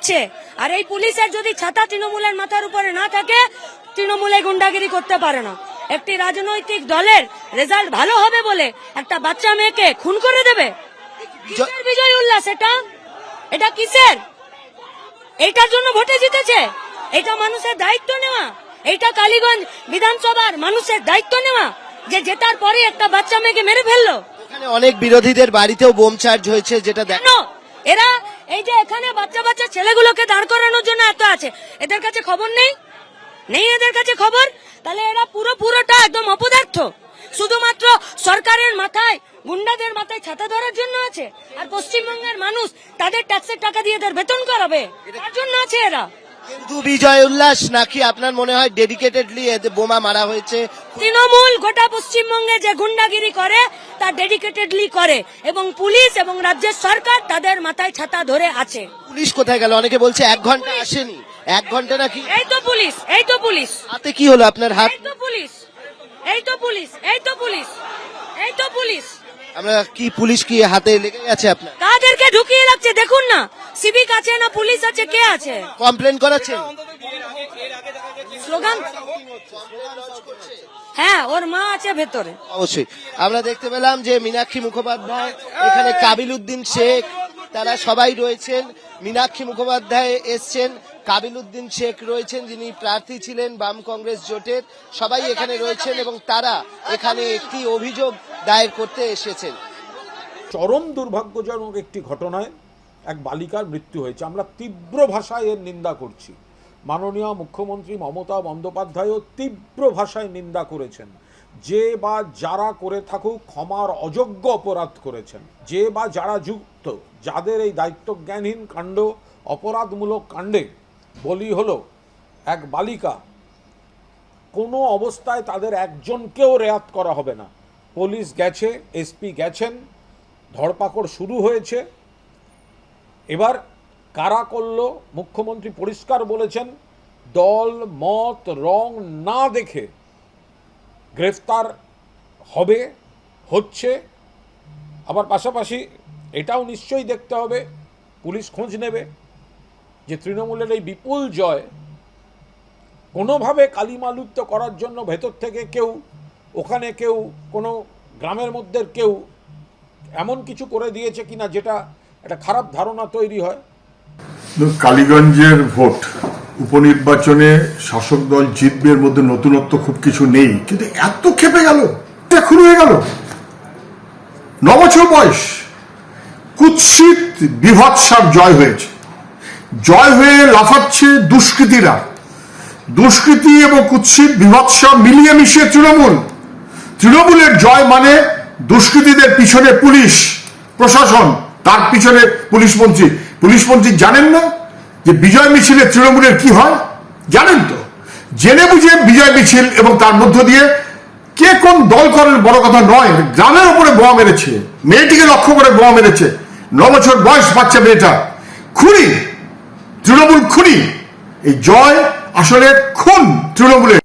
আছে। আর এই পুলিশের যদি ছাতা তৃণমূলের মাথার উপরে না থাকে, তৃণমূলে গুন্ডাগিরি করতে পারে না। একটি রাজনৈতিক দলের রেজাল্ট ভালো হবে বলে একটা বাচ্চা মেয়েকে খুন করে দেবে? কিসের বিজয় উল্লাস এটা? এটা কিসের? এইটার জন্য ভোটে জিতেছে? এটা মানুষের দায়িত্ব নেওয়া? এইটা কালীগঞ্জ বিধানসভার মানুষের দায়িত্ব নেওয়া যে জেতার পরে একটা বাচ্চা মেয়েকে মেরে ফেললো? এখানে অনেক বিরোধীদের বাড়িতেও বোম চার্জ হয়েছে, যেটা কেন এরা এই যে এখানে বাচ্চা বাচ্চা ছেলেগুলোকে দাঁড় করানোর জন্য এত আছে, এদের কাছে খবর নেই? এদের কাছে খবর? তাহলে এরা পুরোটা একদম অপদার্থ, শুধুমাত্র সরকারের মাথায়, গুন্ডাদের মাথায় ছাতা ধরার জন্য আছে। আর পশ্চিমবঙ্গের মানুষ তাদের ট্যাক্সের টাকা দিয়ে এদের বেতন করাবে, তার জন্য আছে এরা। কিন্তু বিজয় উল্লাস নাকি আপনার মনে হয় ডেডিকেটেডলি এতে বোমা মারা হয়েছে? তৃণমূল গোটা পশ্চিমবঙ্গে যে গুন্ডাগিরি করে তা ডেডিকেটেডলি করে, এবং পুলিশ এবং রাজ্যের সরকার তাদের মাথায় ছাতা ধরে আছে। পুলিশ কোথায় গেল? অনেকে বলছে 1 ঘন্টা আসেনি। 1 ঘন্টা নাকি? এই তো পুলিশ, এই তো পুলিশ। হাতে কি হলো আপনার? হাত? এই তো পুলিশ, এই তো পুলিশ, এই তো পুলিশ, এই তো পুলিশ। আমরা কি পুলিশ কি হাতে লেগে গেছে আপনার? কাদেরকে ঢুকিয়ে রাখছে দেখুন না, সিভিক আছে না পুলিশ আছে, কে আছে? কমপ্লেন করাচ্ছেন? স্লোগান, হ্যাঁ ওর মা আছে ভেতরে। অবশ্যই আমরা দেখতে পেলাম যে মীনাক্ষী মুখোপাধ্যায়, এখানে কাবিল উদ্দিন শেখ, তারা সবাই রয়েছেন। মীনাক্ষী মুখোপাধ্যায় এসছেন, কাবিল উদ্দিন শেখ রয়েছেন যিনি প্রার্থী ছিলেন বাম কংগ্রেস জোটের, সবাই এখানে রয়েছেন এবং তারা এখানে একটি অভিযোগ দায়ের করতে এসেছেন। চরম দুর্ভাগ্যজনক একটি ঘটনায় এক বালিকার মৃত্যু হয়েছে। আমরা তীব্র ভাষায় এর নিন্দা করছি। মাননীয় মুখ্যমন্ত্রী মমতা বন্দ্যোপাধ্যায়ও তীব্র ভাষায় নিন্দা করেছেন। যে বা যারা করে থাকুক ক্ষমার অযোগ্য অপরাধ করেছেন, যে বা যারা যুক্ত, যাদের এই দায়িত্বজ্ঞানহীন কাণ্ড, অপরাধমূলক কাণ্ডে বলি হলো এক বালিকা, কোনো অবস্থায় তাদের একজনকেও রেয়াত করা হবে না। পুলিশ গেছে, এসপি গেছেন, ধরপাকড় শুরু হয়েছে। এবার কারা করলো মুখ্যমন্ত্রী পরিষ্কার বলেছেন, দল মত রং না দেখে গ্রেফতার হবে, হচ্ছে। আবার পাশাপাশি এটাও নিশ্চয়ই দেখতে হবে, পুলিশ খোঁজ নেবে যে তৃণমূলের এই বিপুল জয় কোনোভাবে কালিমালুপ্ত করার জন্য ভেতর থেকে কেউ, ওখানে কেউ, কোনো গ্রামের মধ্যে কেউ এমন কিছু করে দিয়েছে কিনা যেটা একটা খারাপ ধারণা তৈরি হয়। কালীগঞ্জের ভোট উপনির্বাচনে শাসক দল জিতবে, এর মধ্যে নতুনত্ব খুব কিছু নেই, কিন্তু এত খেপে গেল, এখন হয়ে গেল 9 বছর বয়স, কুৎসিত বিভৎসার জয় হয়েছে। জয় হয়ে লাফাচ্ছে দুষ্কৃতীরা। দুষ্কৃতি এবং কুৎসিত বিভৎসা মিলিয়ে মিশিয়ে তৃণমূলের জয় মানে দুষ্কৃতীদের পিছনে পুলিশ প্রশাসন, তার পিছনে পুলিশ মন্ত্রী জানেন না যে বিজয় মিছিলে তৃণমূলের কি হয়? জানেন তো। জেনে বুঝে বিজয় মিছিল এবং তার মধ্য দিয়ে কে কোন দল করেন বড় কথা নয়, গ্রামের উপরে বোমা মেরেছে, মেয়েটিকে লক্ষ্য করে বোমা মেরেছে, 9 বছর বয়স বাচ্চা মেয়েটা, খুনি, তৃণমূল খুনি। এই জয় আসলে খুন তৃণমূলের।